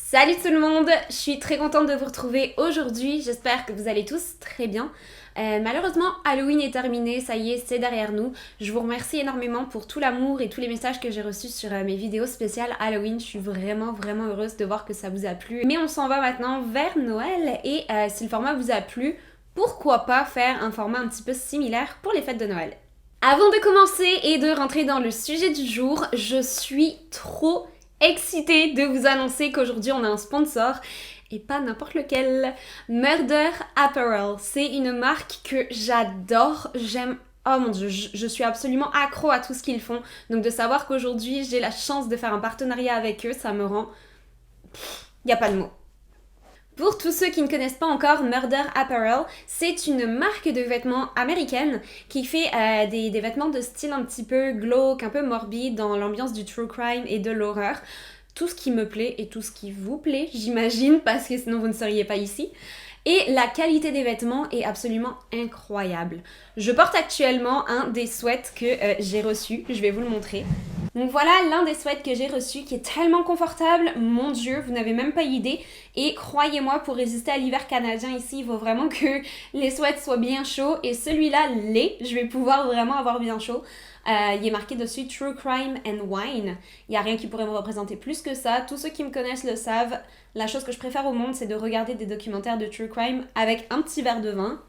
Salut tout le monde, je suis très contente de vous retrouver aujourd'hui, j'espère que vous allez tous très bien. Malheureusement, Halloween est terminé, ça y est, c'est derrière nous. Je vous remercie énormément pour tout l'amour et tous les messages que j'ai reçus sur mes vidéos spéciales Halloween. Je suis vraiment heureuse de voir que ça vous a plu. Mais on s'en va maintenant vers Noël et si le format vous a plu, pourquoi pas faire un format un petit peu similaire pour les fêtes de Noël. Avant de commencer et de rentrer dans le sujet du jour, je suis trop excitée de vous annoncer qu'aujourd'hui on a un sponsor et pas n'importe lequel. Murder Apparel, c'est une marque que j'adore, oh mon dieu, je suis absolument accro à tout ce qu'ils font. Donc de savoir qu'aujourd'hui j'ai la chance de faire un partenariat avec eux, ça me rend... Y a pas de mots. Pour tous ceux qui ne connaissent pas encore Murder Apparel, c'est une marque de vêtements américaine qui fait des vêtements de style un petit peu glauque, un peu morbide, dans l'ambiance du true crime et de l'horreur. Tout ce qui me plaît et tout ce qui vous plaît, j'imagine, parce que sinon vous ne seriez pas ici. Et la qualité des vêtements est absolument incroyable. Je porte actuellement un des sweats que j'ai reçu, je vais vous le montrer. Donc voilà l'un des sweats que j'ai reçu qui est tellement confortable, mon dieu, vous n'avez même pas idée. Et croyez-moi, pour résister à l'hiver canadien ici, il faut vraiment que les sweats soient bien chauds. Et celui-là je vais pouvoir vraiment avoir bien chaud. Il est marqué dessus True Crime and Wine. Il n'y a rien qui pourrait me représenter plus que ça. Tous ceux qui me connaissent le savent. La chose que je préfère au monde, c'est de regarder des documentaires de True Crime avec un petit verre de vin.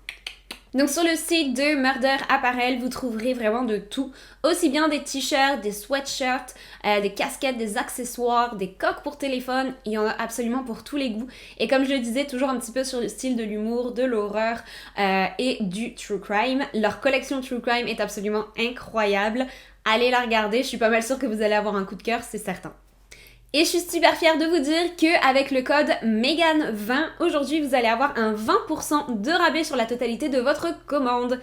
Donc sur le site de Murder Apparel, vous trouverez vraiment de tout. Aussi bien des t-shirts, des sweatshirts, des casquettes, des accessoires, des coques pour téléphone. Il y en a absolument pour tous les goûts. Et comme je le disais, toujours un petit peu sur le style de l'humour, de l'horreur et du true crime. Leur collection true crime est absolument incroyable. Allez la regarder, je suis pas mal sûre que vous allez avoir un coup de cœur, c'est certain. Et je suis super fière de vous dire qu'avec le code MEGAN20, aujourd'hui vous allez avoir un 20% de rabais sur la totalité de votre commande.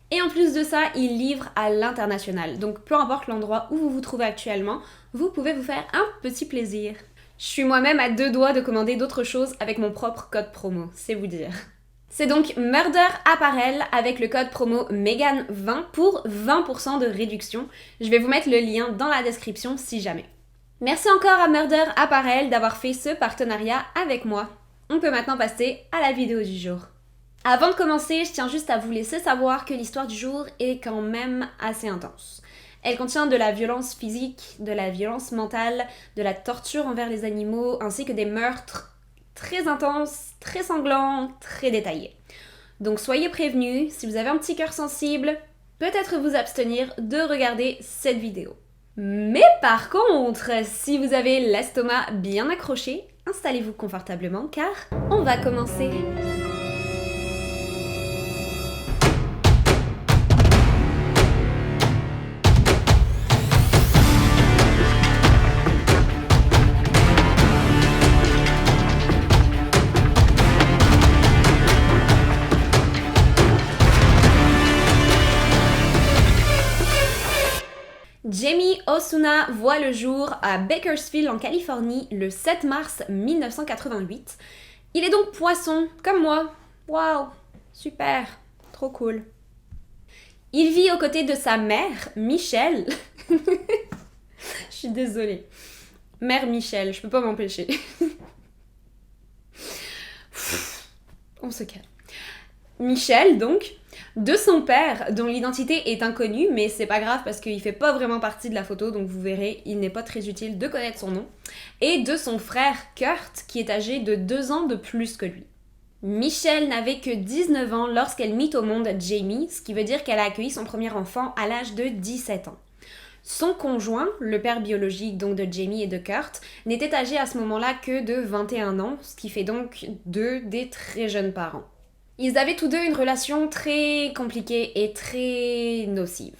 Et en plus de ça, ils livrent à l'international. Donc peu importe l'endroit où vous vous trouvez actuellement, vous pouvez vous faire un petit plaisir. Je suis moi-même à deux doigts de commander d'autres choses avec mon propre code promo, c'est vous dire. C'est donc Murder Apparel avec le code promo MEGAN20 pour 20% de réduction. Je vais vous mettre le lien dans la description si jamais. Merci encore à Murder Apparel d'avoir fait ce partenariat avec moi. On peut maintenant passer à la vidéo du jour. Avant de commencer, je tiens juste à vous laisser savoir que l'histoire du jour est quand même assez intense. Elle contient de la violence physique, de la violence mentale, de la torture envers les animaux, ainsi que des meurtres très intenses, très sanglants, très détaillés. Donc soyez prévenus, si vous avez un petit cœur sensible, peut-être vous abstenir de regarder cette vidéo. Mais par contre, si vous avez l'estomac bien accroché, installez-vous confortablement car on va commencer. Jamie Osuna voit le jour à Bakersfield en Californie le 7 mars 1988. Il est donc poisson, comme moi. Waouh, super, trop cool. Il vit aux côtés de sa mère, Michelle. Je suis désolée. Mère Michelle, je peux pas m'empêcher. On se calme. Michelle, donc, de son père, dont l'identité est inconnue, mais c'est pas grave parce qu'il fait pas vraiment partie de la photo, donc vous verrez, il n'est pas très utile de connaître son nom, et de son frère Kurt, qui est âgé de 2 ans de plus que lui. Michelle n'avait que 19 ans lorsqu'elle mit au monde Jamie, ce qui veut dire qu'elle a accueilli son premier enfant à l'âge de 17 ans. Son conjoint, le père biologique donc de Jamie et de Kurt, n'était âgé à ce moment-là que de 21 ans, ce qui fait donc d'eux des très jeunes parents. Ils avaient tous deux une relation très compliquée et très nocive.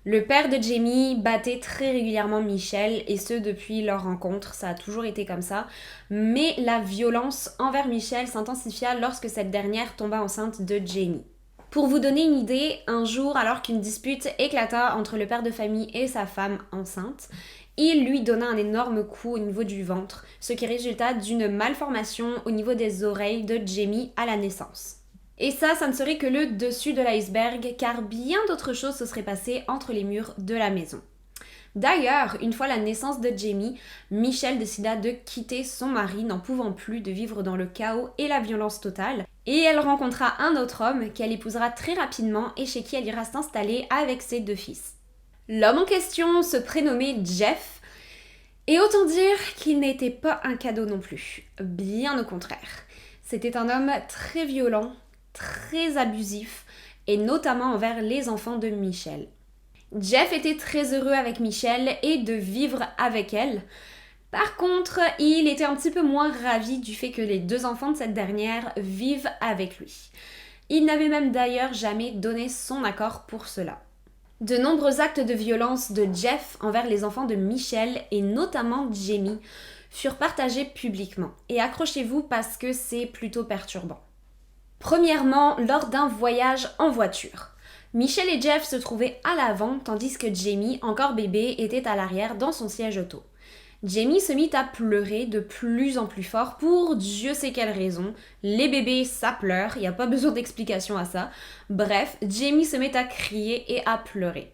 Le père de Jamie battait très régulièrement Michelle, et ce depuis leur rencontre, ça a toujours été comme ça. Mais la violence envers Michelle s'intensifia lorsque cette dernière tomba enceinte de Jamie. Pour vous donner une idée, un jour, alors qu'une dispute éclata entre le père de famille et sa femme enceinte, il lui donna un énorme coup au niveau du ventre, ce qui résulta d'une malformation au niveau des oreilles de Jamie à la naissance. Et ça ne serait que le dessus de l'iceberg, car bien d'autres choses se seraient passées entre les murs de la maison. D'ailleurs, une fois la naissance de Jamie, Michelle décida de quitter son mari, n'en pouvant plus de vivre dans le chaos et la violence totale, et elle rencontra un autre homme qu'elle épousera très rapidement et chez qui elle ira s'installer avec ses 2 fils. L'homme en question se prénommait Jeff, et autant dire qu'il n'était pas un cadeau non plus, bien au contraire. C'était un homme très violent, très abusif, et notamment envers les enfants de Michelle. Jeff était très heureux avec Michelle et de vivre avec elle. Par contre, il était un petit peu moins ravi du fait que les 2 enfants de cette dernière vivent avec lui. Il n'avait même d'ailleurs jamais donné son accord pour cela. De nombreux actes de violence de Jeff envers les enfants de Michelle et notamment Jamie furent partagés publiquement. Et accrochez-vous parce que c'est plutôt perturbant. Premièrement, lors d'un voyage en voiture. Michelle et Jeff se trouvaient à l'avant tandis que Jamie, encore bébé, était à l'arrière dans son siège auto. Jamie se mit à pleurer de plus en plus fort pour Dieu sait quelle raison. Les bébés, ça pleure, il n'y a pas besoin d'explication à ça. Bref, Jamie se met à crier et à pleurer.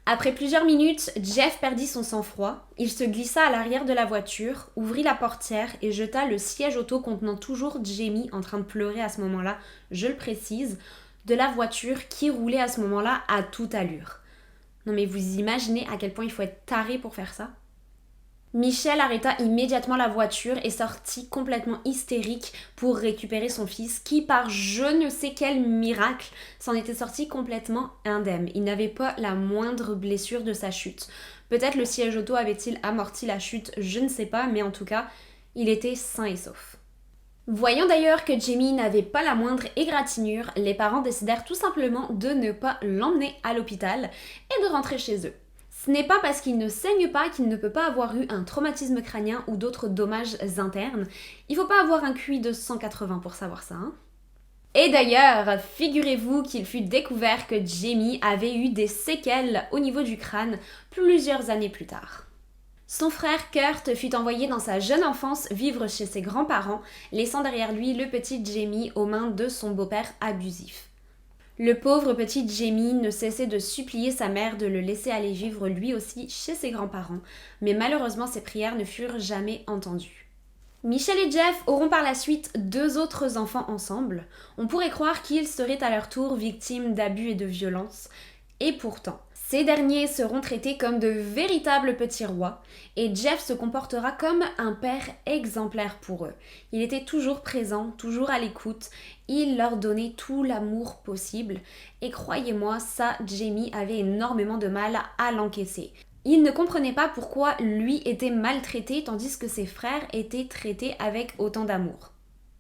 Après plusieurs minutes, Jeff perdit son sang-froid. Il se glissa à l'arrière de la voiture, ouvrit la portière et jeta le siège auto contenant toujours Jamie en train de pleurer à ce moment-là, je le précise, de la voiture qui roulait à ce moment-là à toute allure. Non mais vous imaginez à quel point il faut être taré pour faire ça ? Michelle arrêta immédiatement la voiture et sortit complètement hystérique pour récupérer son fils qui, par je ne sais quel miracle, s'en était sorti complètement indemne. Il n'avait pas la moindre blessure de sa chute. Peut-être le siège auto avait-il amorti la chute, je ne sais pas, mais en tout cas, il était sain et sauf. Voyant d'ailleurs que Jamie n'avait pas la moindre égratignure, les parents décidèrent tout simplement de ne pas l'emmener à l'hôpital et de rentrer chez eux. Ce n'est pas parce qu'il ne saigne pas qu'il ne peut pas avoir eu un traumatisme crânien ou d'autres dommages internes. Il faut pas avoir un QI de 180 pour savoir ça, hein. Et d'ailleurs, figurez-vous qu'il fut découvert que Jamie avait eu des séquelles au niveau du crâne plusieurs années plus tard. Son frère Kurt fut envoyé dans sa jeune enfance vivre chez ses grands-parents, laissant derrière lui le petit Jamie aux mains de son beau-père abusif. Le pauvre petit Jamie ne cessait de supplier sa mère de le laisser aller vivre lui aussi chez ses grands-parents, mais malheureusement ses prières ne furent jamais entendues. Michelle et Jeff auront par la suite 2 autres enfants ensemble. On pourrait croire qu'ils seraient à leur tour victimes d'abus et de violences, et pourtant, ces derniers seront traités comme de véritables petits rois, et Jeff se comportera comme un père exemplaire pour eux. Il était toujours présent, toujours à l'écoute, il leur donnait tout l'amour possible, et croyez-moi, ça, Jamie avait énormément de mal à l'encaisser. Il ne comprenait pas pourquoi lui était maltraité tandis que ses frères étaient traités avec autant d'amour.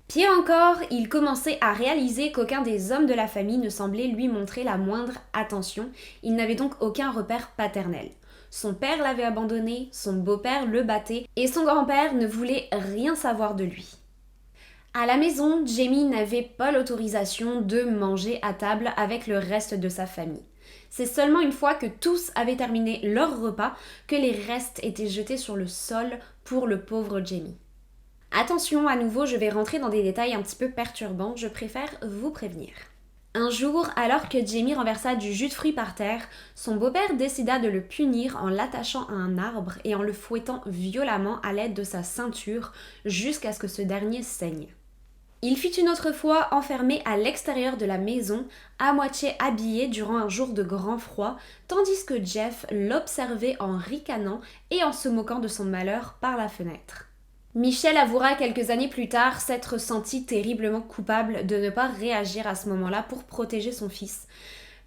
Pire encore, il commençait à réaliser qu'aucun des hommes de la famille ne semblait lui montrer la moindre attention, il n'avait donc aucun repère paternel. Son père l'avait abandonné, son beau-père le battait, et son grand-père ne voulait rien savoir de lui. À la maison, Jamie n'avait pas l'autorisation de manger à table avec le reste de sa famille. C'est seulement une fois que tous avaient terminé leur repas que les restes étaient jetés sur le sol pour le pauvre Jamie. Attention, à nouveau, je vais rentrer dans des détails un petit peu perturbants, je préfère vous prévenir. Un jour, alors que Jamie renversa du jus de fruits par terre, son beau-père décida de le punir en l'attachant à un arbre et en le fouettant violemment à l'aide de sa ceinture jusqu'à ce que ce dernier saigne. Il fut une autre fois enfermé à l'extérieur de la maison, à moitié habillé durant un jour de grand froid, tandis que Jeff l'observait en ricanant et en se moquant de son malheur par la fenêtre. Michelle avouera quelques années plus tard s'être sentie terriblement coupable de ne pas réagir à ce moment-là pour protéger son fils,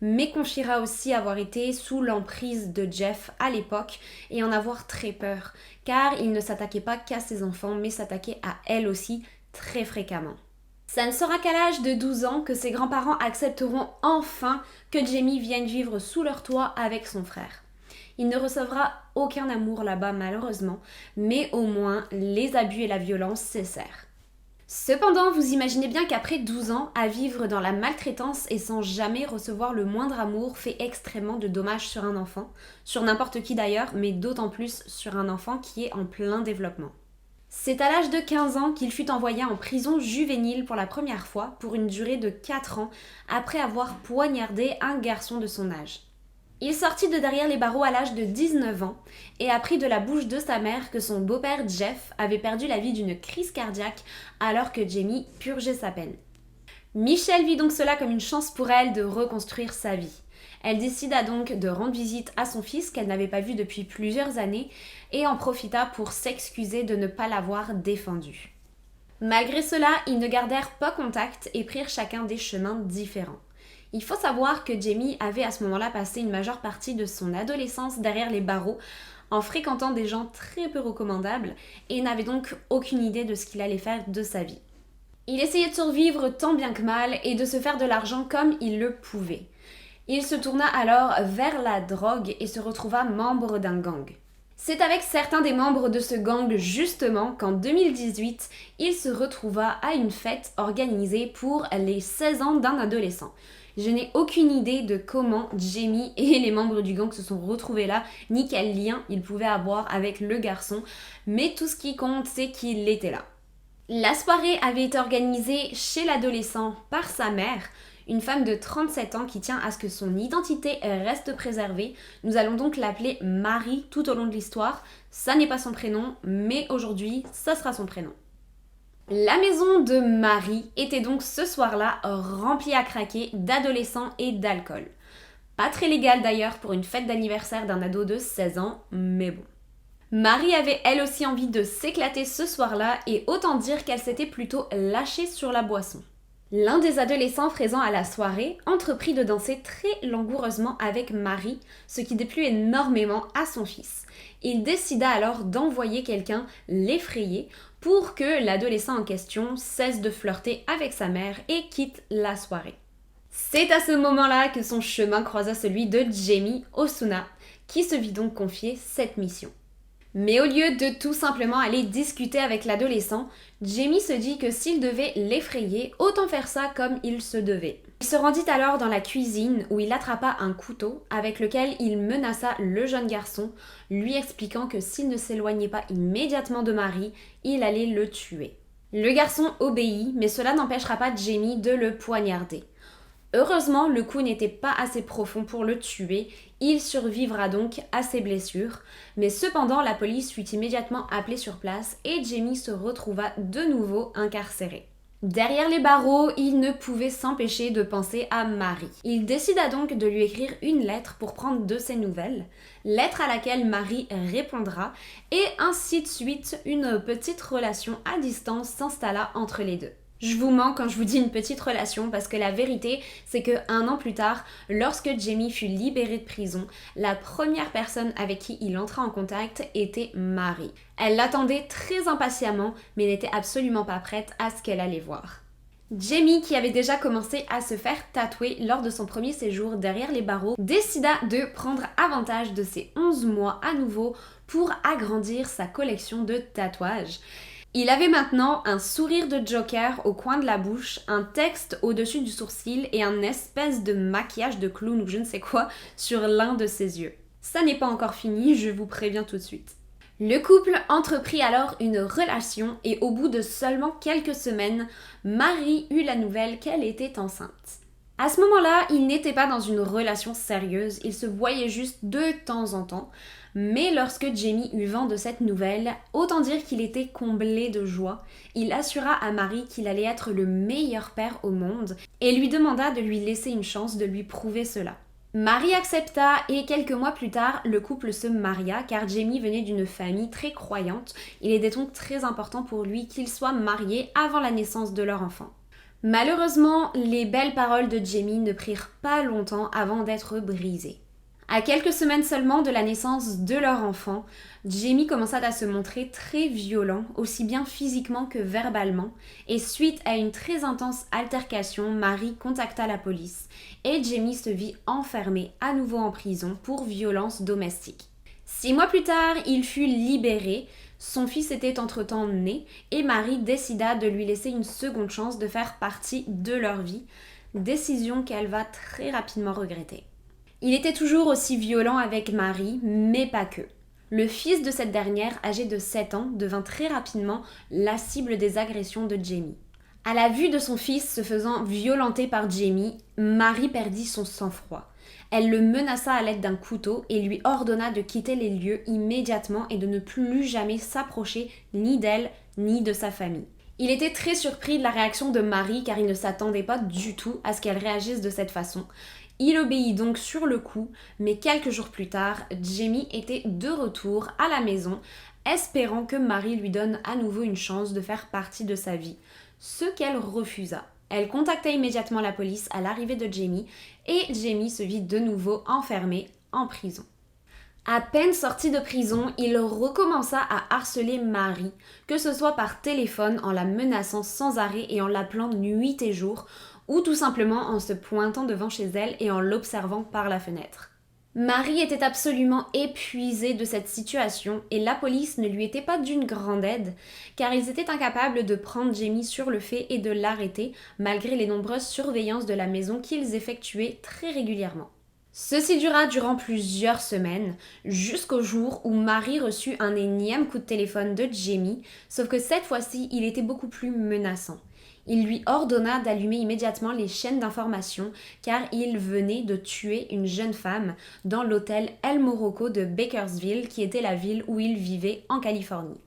mais confiera aussi avoir été sous l'emprise de Jeff à l'époque et en avoir très peur, car il ne s'attaquait pas qu'à ses enfants, mais s'attaquait à elle aussi très fréquemment. Ça ne sera qu'à l'âge de 12 ans que ses grands-parents accepteront enfin que Jamie vienne vivre sous leur toit avec son frère. Il ne recevra aucun amour là-bas malheureusement, mais au moins les abus et la violence cessèrent. Cependant, vous imaginez bien qu'après 12 ans, à vivre dans la maltraitance et sans jamais recevoir le moindre amour fait extrêmement de dommages sur un enfant, sur n'importe qui d'ailleurs, mais d'autant plus sur un enfant qui est en plein développement. C'est à l'âge de 15 ans qu'il fut envoyé en prison juvénile pour la première fois pour une durée de 4 ans après avoir poignardé un garçon de son âge. Il sortit de derrière les barreaux à l'âge de 19 ans et apprit de la bouche de sa mère que son beau-père Jeff avait perdu la vie d'une crise cardiaque alors que Jamie purgeait sa peine. Michelle vit donc cela comme une chance pour elle de reconstruire sa vie. Elle décida donc de rendre visite à son fils qu'elle n'avait pas vu depuis plusieurs années et en profita pour s'excuser de ne pas l'avoir défendu. Malgré cela, ils ne gardèrent pas contact et prirent chacun des chemins différents. Il faut savoir que Jamie avait à ce moment-là passé une majeure partie de son adolescence derrière les barreaux en fréquentant des gens très peu recommandables et n'avait donc aucune idée de ce qu'il allait faire de sa vie. Il essayait de survivre tant bien que mal et de se faire de l'argent comme il le pouvait. Il se tourna alors vers la drogue et se retrouva membre d'un gang. C'est avec certains des membres de ce gang justement qu'en 2018, il se retrouva à une fête organisée pour les 16 ans d'un adolescent. Je n'ai aucune idée de comment Jamie et les membres du gang se sont retrouvés là, ni quel lien ils pouvaient avoir avec le garçon, mais tout ce qui compte, c'est qu'il était là. La soirée avait été organisée chez l'adolescent par sa mère, une femme de 37 ans qui tient à ce que son identité reste préservée. Nous allons donc l'appeler Marie tout au long de l'histoire. Ça n'est pas son prénom, mais aujourd'hui, ça sera son prénom. La maison de Marie était donc ce soir-là remplie à craquer d'adolescents et d'alcool. Pas très légal d'ailleurs pour une fête d'anniversaire d'un ado de 16 ans, mais bon. Marie avait elle aussi envie de s'éclater ce soir-là et autant dire qu'elle s'était plutôt lâchée sur la boisson. L'un des adolescents présents à la soirée entreprit de danser très langoureusement avec Marie, ce qui déplut énormément à son fils. Il décida alors d'envoyer quelqu'un l'effrayer pour que l'adolescent en question cesse de flirter avec sa mère et quitte la soirée. C'est à ce moment-là que son chemin croisa celui de Jamie Osuna, qui se vit donc confier cette mission. Mais au lieu de tout simplement aller discuter avec l'adolescent, Jamie se dit que s'il devait l'effrayer, autant faire ça comme il se devait. Il se rendit alors dans la cuisine où il attrapa un couteau avec lequel il menaça le jeune garçon, lui expliquant que s'il ne s'éloignait pas immédiatement de Marie, il allait le tuer. Le garçon obéit, mais cela n'empêchera pas Jamie de le poignarder. Heureusement, le coup n'était pas assez profond pour le tuer, il survivra donc à ses blessures, mais cependant la police fut immédiatement appelée sur place et Jamie se retrouva de nouveau incarcéré. Derrière les barreaux, il ne pouvait s'empêcher de penser à Marie. Il décida donc de lui écrire une lettre pour prendre de ses nouvelles, lettre à laquelle Marie répondra, et ainsi de suite, une petite relation à distance s'installa entre les deux. Je vous mens quand je vous dis une petite relation parce que la vérité, c'est que 1 an plus tard, lorsque Jamie fut libéré de prison, la première personne avec qui il entra en contact était Marie. Elle l'attendait très impatiemment, mais n'était absolument pas prête à ce qu'elle allait voir. Jamie, qui avait déjà commencé à se faire tatouer lors de son premier séjour derrière les barreaux, décida de prendre avantage de ses 11 mois à nouveau pour agrandir sa collection de tatouages. Il avait maintenant un sourire de Joker au coin de la bouche, un texte au-dessus du sourcil et un espèce de maquillage de clown ou je ne sais quoi sur l'un de ses yeux. Ça n'est pas encore fini, je vous préviens tout de suite. Le couple entreprit alors une relation et au bout de seulement quelques semaines, Marie eut la nouvelle qu'elle était enceinte. À ce moment-là, ils n'étaient pas dans une relation sérieuse, ils se voyaient juste de temps en temps. Mais lorsque Jamie eut vent de cette nouvelle, autant dire qu'il était comblé de joie. Il assura à Marie qu'il allait être le meilleur père au monde et lui demanda de lui laisser une chance de lui prouver cela. Marie accepta et quelques mois plus tard, le couple se maria car Jamie venait d'une famille très croyante. Il était donc très important pour lui qu'ils soient mariés avant la naissance de leur enfant. Malheureusement, les belles paroles de Jamie ne prirent pas longtemps avant d'être brisées. À quelques semaines seulement de la naissance de leur enfant, Jamie commença à se montrer très violent, aussi bien physiquement que verbalement, et suite à une très intense altercation, Marie contacta la police et Jamie se vit enfermé à nouveau en prison pour violence domestique. 6 mois plus tard, il fut libéré, son fils était entre-temps né et Marie décida de lui laisser une seconde chance de faire partie de leur vie, décision qu'elle va très rapidement regretter. Il était toujours aussi violent avec Marie, mais pas que. Le fils de cette dernière, âgé de 7 ans, devint très rapidement la cible des agressions de Jamie. À la vue de son fils se faisant violenter par Jamie, Marie perdit son sang-froid. Elle le menaça à l'aide d'un couteau et lui ordonna de quitter les lieux immédiatement et de ne plus jamais s'approcher ni d'elle ni de sa famille. Il était très surpris de la réaction de Marie car il ne s'attendait pas du tout à ce qu'elle réagisse de cette façon. Il obéit donc sur le coup, mais quelques jours plus tard, Jamie était de retour à la maison, espérant que Marie lui donne à nouveau une chance de faire partie de sa vie, ce qu'elle refusa. Elle contacta immédiatement la police à l'arrivée de Jamie et Jamie se vit de nouveau enfermé en prison. À peine sorti de prison, il recommença à harceler Marie, que ce soit par téléphone en la menaçant sans arrêt et en l'appelant nuit et jour, ou tout simplement en se pointant devant chez elle et en l'observant par la fenêtre. Marie était absolument épuisée de cette situation et la police ne lui était pas d'une grande aide car ils étaient incapables de prendre Jamie sur le fait et de l'arrêter malgré les nombreuses surveillances de la maison qu'ils effectuaient très régulièrement. Ceci dura durant plusieurs semaines, jusqu'au jour où Marie reçut un énième coup de téléphone de Jamie, sauf que cette fois-ci, il était beaucoup plus menaçant. Il lui ordonna d'allumer immédiatement les chaînes d'information car il venait de tuer une jeune femme dans l'hôtel El Morocco de Bakersville qui était la ville où il vivait en Californie.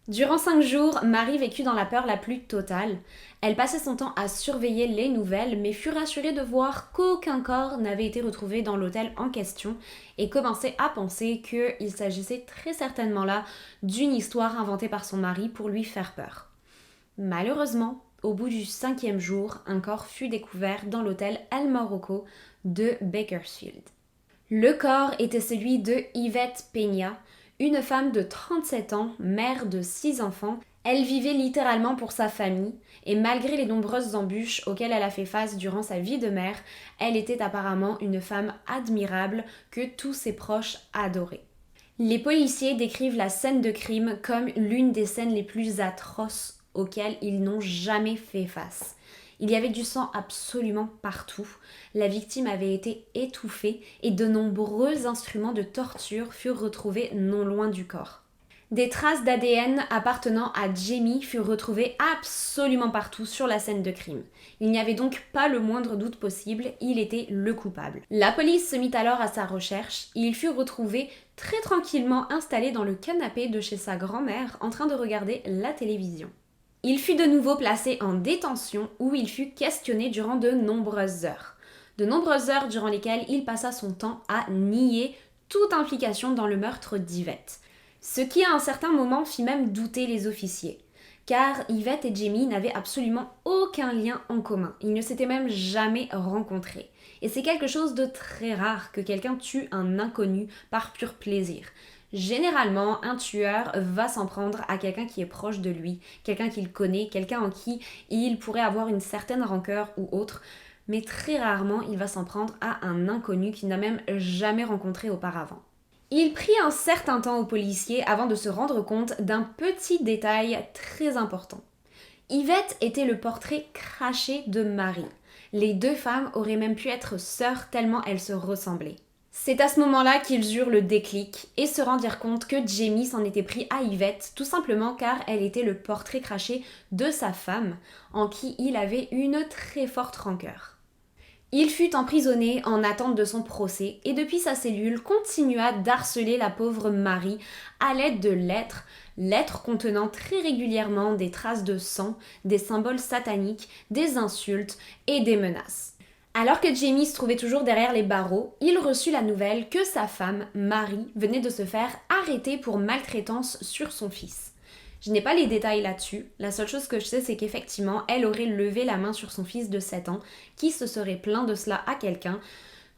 Durant 5 jours, Marie vécut dans la peur la plus totale. Elle passait son temps à surveiller les nouvelles, mais fut rassurée de voir qu'aucun corps n'avait été retrouvé dans l'hôtel en question et commençait à penser qu'il s'agissait très certainement là d'une histoire inventée par son mari pour lui faire peur. Malheureusement, au bout du 5e jour, un corps fut découvert dans l'hôtel El Morocco de Bakersfield. Le corps était celui de Yvette Peña, une femme de 37 ans, mère de 6 enfants. Elle vivait littéralement pour sa famille et malgré les nombreuses embûches auxquelles elle a fait face durant sa vie de mère, elle était apparemment une femme admirable que tous ses proches adoraient. Les policiers décrivent la scène de crime comme l'une des scènes les plus atroces auxquelles ils n'ont jamais fait face. Il y avait du sang absolument partout. La victime avait été étouffée et de nombreux instruments de torture furent retrouvés non loin du corps. Des traces d'ADN appartenant à Jamie furent retrouvées absolument partout sur la scène de crime. Il n'y avait donc pas le moindre doute possible, il était le coupable. La police se mit alors à sa recherche et il fut retrouvé très tranquillement installé dans le canapé de chez sa grand-mère en train de regarder la télévision. Il fut de nouveau placé en détention où il fut questionné durant de nombreuses heures. De nombreuses heures durant lesquelles il passa son temps à nier toute implication dans le meurtre d'Yvette. Ce qui à un certain moment fit même douter les officiers. Car Yvette et Jamie n'avaient absolument aucun lien en commun. Ils ne s'étaient même jamais rencontrés. Et c'est quelque chose de très rare que quelqu'un tue un inconnu par pur plaisir. Généralement, un tueur va s'en prendre à quelqu'un qui est proche de lui, quelqu'un qu'il connaît, quelqu'un en qui il pourrait avoir une certaine rancœur ou autre, mais très rarement il va s'en prendre à un inconnu qu'il n'a même jamais rencontré auparavant. Il prit un certain temps aux policiers avant de se rendre compte d'un petit détail très important. Yvette était le portrait craché de Marie. Les deux femmes auraient même pu être sœurs tellement elles se ressemblaient. C'est à ce moment-là qu'ils eurent le déclic et se rendirent compte que Jamie s'en était pris à Yvette, tout simplement car elle était le portrait craché de sa femme, en qui il avait une très forte rancœur. Il fut emprisonné en attente de son procès et depuis sa cellule continua d'harceler la pauvre Marie à l'aide de lettres contenant très régulièrement des traces de sang, des symboles sataniques, des insultes et des menaces. Alors que Jamie se trouvait toujours derrière les barreaux, il reçut la nouvelle que sa femme, Marie, venait de se faire arrêter pour maltraitance sur son fils. Je n'ai pas les détails là-dessus, la seule chose que je sais c'est qu'effectivement, elle aurait levé la main sur son fils de 7 ans, qui se serait plaint de cela à quelqu'un,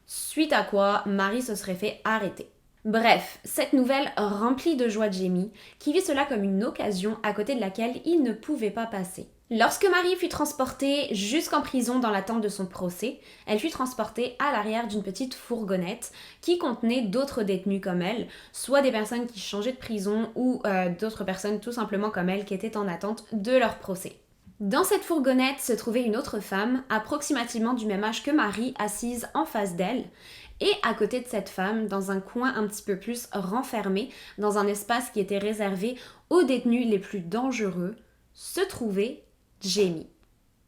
suite à quoi Marie se serait fait arrêter. Bref, cette nouvelle remplit de joie Jamie, qui vit cela comme une occasion à côté de laquelle il ne pouvait pas passer. Lorsque Marie fut transportée jusqu'en prison dans l'attente de son procès, elle fut transportée à l'arrière d'une petite fourgonnette qui contenait d'autres détenus comme elle, soit des personnes qui changeaient de prison ou d'autres personnes tout simplement comme elle qui étaient en attente de leur procès. Dans cette fourgonnette se trouvait une autre femme, approximativement du même âge que Marie, assise en face d'elle. Et à côté de cette femme, dans un coin un petit peu plus renfermé, dans un espace qui était réservé aux détenus les plus dangereux, se trouvait Jamie.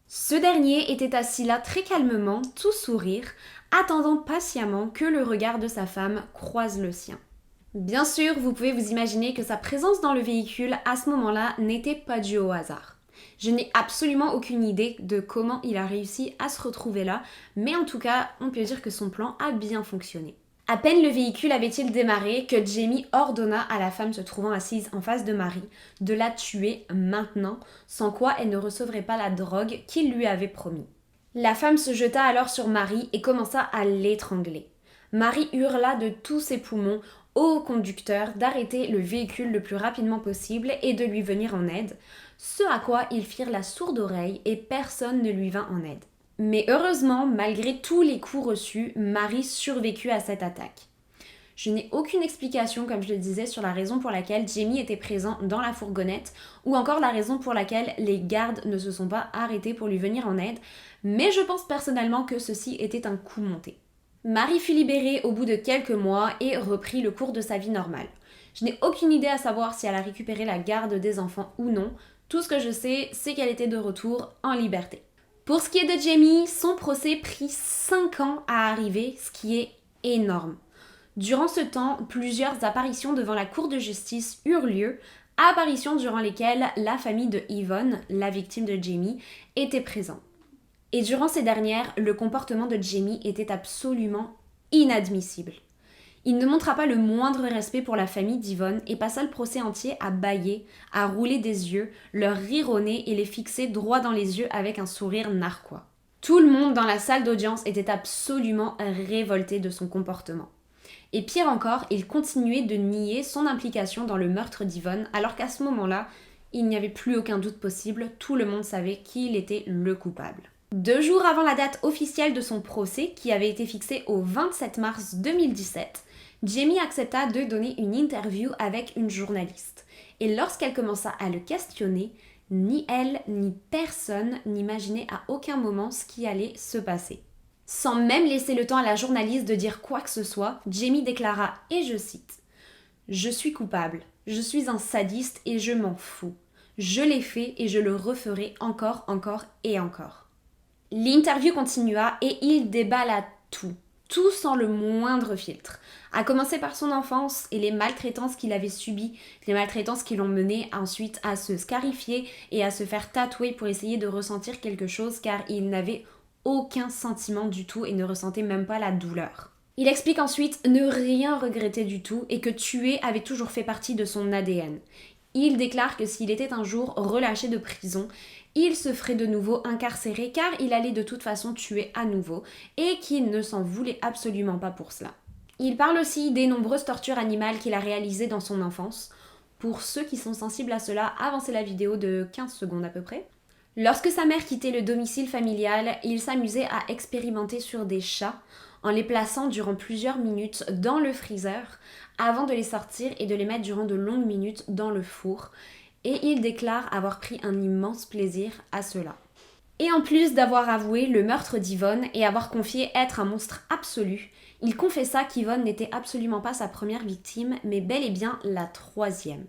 Ce dernier était assis là très calmement, tout sourire, attendant patiemment que le regard de sa femme croise le sien. Bien sûr, vous pouvez vous imaginer que sa présence dans le véhicule à ce moment-là n'était pas due au hasard. Je n'ai absolument aucune idée de comment il a réussi à se retrouver là, mais en tout cas, on peut dire que son plan a bien fonctionné. À peine le véhicule avait-il démarré que Jamie ordonna à la femme se trouvant assise en face de Marie de la tuer maintenant, sans quoi elle ne recevrait pas la drogue qu'il lui avait promis. La femme se jeta alors sur Marie et commença à l'étrangler. Marie hurla de tous ses poumons au conducteur d'arrêter le véhicule le plus rapidement possible et de lui venir en aide, ce à quoi ils firent la sourde oreille et personne ne lui vint en aide. Mais heureusement, malgré tous les coups reçus, Marie survécut à cette attaque. Je n'ai aucune explication, comme je le disais, sur la raison pour laquelle Jamie était présent dans la fourgonnette ou encore la raison pour laquelle les gardes ne se sont pas arrêtés pour lui venir en aide, mais je pense personnellement que ceci était un coup monté. Marie fut libérée au bout de quelques mois et reprit le cours de sa vie normale. Je n'ai aucune idée à savoir si elle a récupéré la garde des enfants ou non. Tout ce que je sais, c'est qu'elle était de retour en liberté. Pour ce qui est de Jamie, son procès prit 5 ans à arriver, ce qui est énorme. Durant ce temps, plusieurs apparitions devant la cour de justice eurent lieu, apparitions durant lesquelles la famille de Yvonne, la victime de Jamie, était présente. Et durant ces dernières, le comportement de Jamie était absolument inadmissible. Il ne montra pas le moindre respect pour la famille d'Yvonne et passa le procès entier à bâiller, à rouler des yeux, leur rire au nez et les fixer droit dans les yeux avec un sourire narquois. Tout le monde dans la salle d'audience était absolument révolté de son comportement. Et pire encore, il continuait de nier son implication dans le meurtre d'Yvonne alors qu'à ce moment-là, il n'y avait plus aucun doute possible, tout le monde savait qu'il était le coupable. 2 jours avant la date officielle de son procès, qui avait été fixée au 27 mars 2017, Jamie accepta de donner une interview avec une journaliste. Et lorsqu'elle commença à le questionner, ni elle ni personne n'imaginait à aucun moment ce qui allait se passer. Sans même laisser le temps à la journaliste de dire quoi que ce soit, Jamie déclara, et je cite, « Je suis coupable, je suis un sadiste et je m'en fous. Je l'ai fait et je le referai encore et encore. » L'interview continua et il déballa tout sans le moindre filtre. À commencer par son enfance et les maltraitances qu'il avait subies, les maltraitances qui l'ont mené ensuite à se scarifier et à se faire tatouer pour essayer de ressentir quelque chose car il n'avait aucun sentiment du tout et ne ressentait même pas la douleur. Il explique ensuite ne rien regretter du tout et que tuer avait toujours fait partie de son ADN. Il déclare que s'il était un jour relâché de prison, il se ferait de nouveau incarcéré car il allait de toute façon tuer à nouveau et qu'il ne s'en voulait absolument pas pour cela. Il parle aussi des nombreuses tortures animales qu'il a réalisées dans son enfance. Pour ceux qui sont sensibles à cela, avancez la vidéo de 15 secondes à peu près. Lorsque sa mère quittait le domicile familial, il s'amusait à expérimenter sur des chats en les plaçant durant plusieurs minutes dans le freezer avant de les sortir et de les mettre durant de longues minutes dans le four. Et il déclare avoir pris un immense plaisir à cela. Et en plus d'avoir avoué le meurtre d'Yvonne et avoir confié être un monstre absolu, il confessa qu'Yvonne n'était absolument pas sa première victime, mais bel et bien la 3e.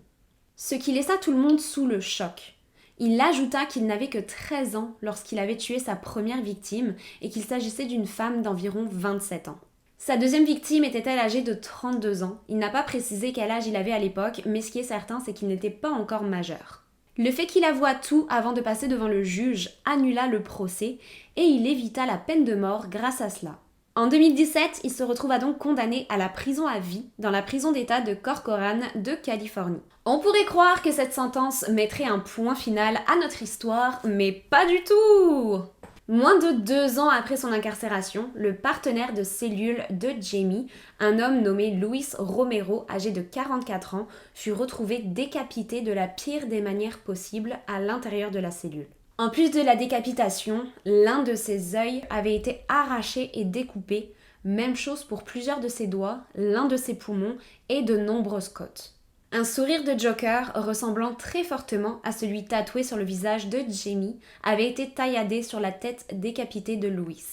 Ce qui laissa tout le monde sous le choc. Il ajouta qu'il n'avait que 13 ans lorsqu'il avait tué sa première victime et qu'il s'agissait d'une femme d'environ 27 ans. Sa 2e victime était-elle âgée de 32 ans. Il n'a pas précisé quel âge il avait à l'époque, mais ce qui est certain, c'est qu'il n'était pas encore majeur. Le fait qu'il avoua tout avant de passer devant le juge annula le procès et il évita la peine de mort grâce à cela. En 2017, il se retrouva donc condamné à la prison à vie dans la prison d'État de Corcoran de Californie. On pourrait croire que cette sentence mettrait un point final à notre histoire, mais pas du tout! Moins de 2 ans après son incarcération, le partenaire de cellule de Jamie, un homme nommé Luis Romero, âgé de 44 ans, fut retrouvé décapité de la pire des manières possibles à l'intérieur de la cellule. En plus de la décapitation, l'un de ses œils avait été arraché et découpé, même chose pour plusieurs de ses doigts, l'un de ses poumons et de nombreuses côtes. Un sourire de Joker ressemblant très fortement à celui tatoué sur le visage de Jamie avait été tailladé sur la tête décapitée de Louis.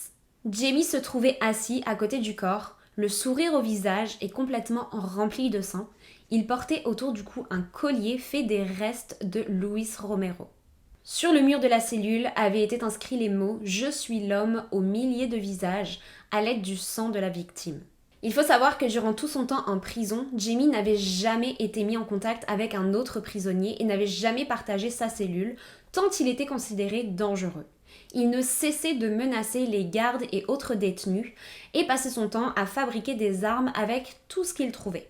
Jamie se trouvait assis à côté du corps, le sourire au visage et complètement rempli de sang. Il portait autour du cou un collier fait des restes de Luis Romero. Sur le mur de la cellule avaient été inscrits les mots « Je suis l'homme aux milliers de visages » à l'aide du sang de la victime. Il faut savoir que durant tout son temps en prison, Jamie n'avait jamais été mis en contact avec un autre prisonnier et n'avait jamais partagé sa cellule, tant il était considéré dangereux. Il ne cessait de menacer les gardes et autres détenus et passait son temps à fabriquer des armes avec tout ce qu'il trouvait.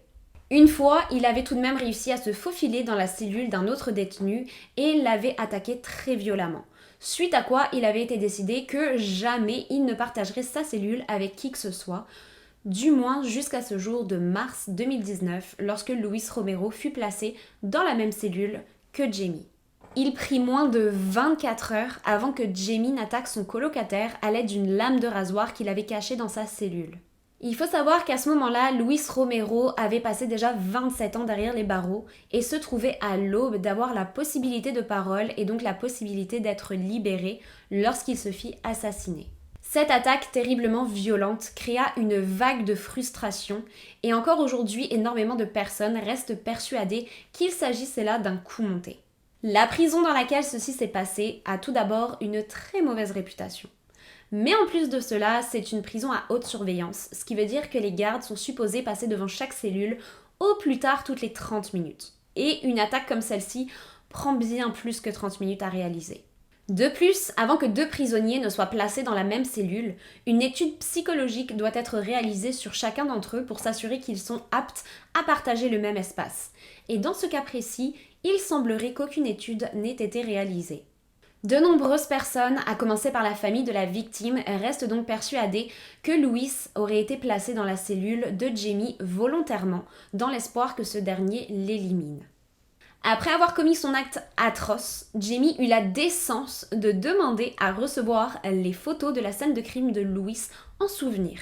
Une fois, il avait tout de même réussi à se faufiler dans la cellule d'un autre détenu et l'avait attaqué très violemment. Suite à quoi, il avait été décidé que jamais il ne partagerait sa cellule avec qui que ce soit, du moins jusqu'à ce jour de mars 2019, lorsque Luis Romero fut placé dans la même cellule que Jamie. Il prit moins de 24 heures avant que Jamie n'attaque son colocataire à l'aide d'une lame de rasoir qu'il avait cachée dans sa cellule. Il faut savoir qu'à ce moment-là, Luis Romero avait passé déjà 27 ans derrière les barreaux et se trouvait à l'aube d'avoir la possibilité de parole et donc la possibilité d'être libéré lorsqu'il se fit assassiner. Cette attaque terriblement violente créa une vague de frustration et encore aujourd'hui, énormément de personnes restent persuadées qu'il s'agissait là d'un coup monté. La prison dans laquelle ceci s'est passé a tout d'abord une très mauvaise réputation. Mais en plus de cela, c'est une prison à haute surveillance, ce qui veut dire que les gardes sont supposés passer devant chaque cellule au plus tard toutes les 30 minutes. Et une attaque comme celle-ci prend bien plus que 30 minutes à réaliser. De plus, avant que 2 prisonniers ne soient placés dans la même cellule, une étude psychologique doit être réalisée sur chacun d'entre eux pour s'assurer qu'ils sont aptes à partager le même espace. Et dans ce cas précis, il semblerait qu'aucune étude n'ait été réalisée. De nombreuses personnes, à commencer par la famille de la victime, restent donc persuadées que Luis aurait été placé dans la cellule de Jamie volontairement, dans l'espoir que ce dernier l'élimine. Après avoir commis son acte atroce, Jamie eut la décence de demander à recevoir les photos de la scène de crime de Luis en souvenir.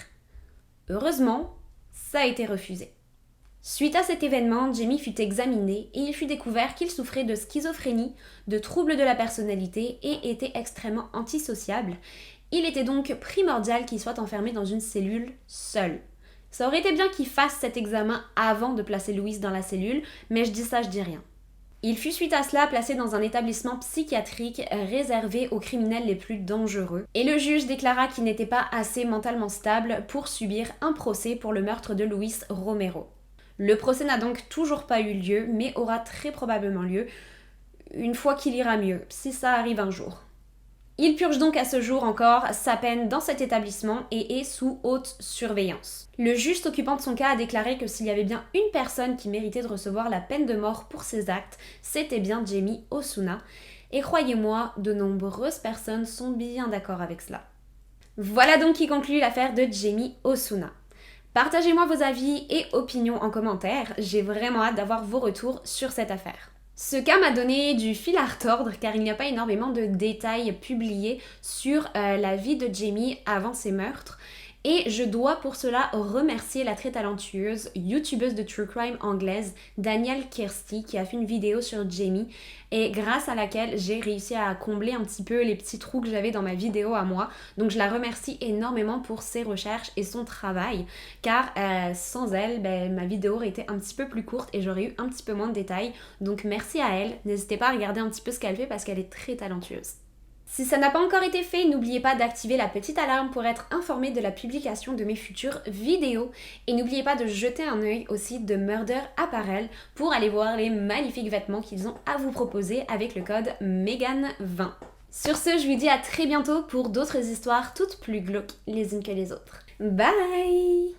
Heureusement, ça a été refusé. Suite à cet événement, Jamie fut examiné et il fut découvert qu'il souffrait de schizophrénie, de troubles de la personnalité et était extrêmement antisociable. Il était donc primordial qu'il soit enfermé dans une cellule seul. Ça aurait été bien qu'il fasse cet examen avant de placer Luis dans la cellule, mais je dis ça, je dis rien. Il fut suite à cela placé dans un établissement psychiatrique réservé aux criminels les plus dangereux et le juge déclara qu'il n'était pas assez mentalement stable pour subir un procès pour le meurtre de Luis Romero. Le procès n'a donc toujours pas eu lieu, mais aura très probablement lieu une fois qu'il ira mieux, si ça arrive un jour. Il purge donc à ce jour encore sa peine dans cet établissement et est sous haute surveillance. Le juge s'occupant de son cas a déclaré que s'il y avait bien une personne qui méritait de recevoir la peine de mort pour ses actes, c'était bien Jamie Osuna. Et croyez-moi, de nombreuses personnes sont bien d'accord avec cela. Voilà donc qui conclut l'affaire de Jamie Osuna. Partagez-moi vos avis et opinions en commentaire, j'ai vraiment hâte d'avoir vos retours sur cette affaire. Ce cas m'a donné du fil à retordre car il n'y a pas énormément de détails publiés sur la vie de Jamie avant ses meurtres et je dois pour cela remercier la très talentueuse youtubeuse de True Crime anglaise Danielle Kirsty qui a fait une vidéo sur Jamie et grâce à laquelle j'ai réussi à combler un petit peu les petits trous que j'avais dans ma vidéo à moi. Donc je la remercie énormément pour ses recherches et son travail car sans elle, ma vidéo aurait été un petit peu plus courte et j'aurais eu un petit peu moins de détails. Donc merci à elle, n'hésitez pas à regarder un petit peu ce qu'elle fait parce qu'elle est très talentueuse. Si ça n'a pas encore été fait, n'oubliez pas d'activer la petite alarme pour être informé de la publication de mes futures vidéos. Et n'oubliez pas de jeter un œil au site de Murder Apparel pour aller voir les magnifiques vêtements qu'ils ont à vous proposer avec le code MEGAN20. Sur ce, je vous dis à très bientôt pour d'autres histoires toutes plus glauques les unes que les autres. Bye!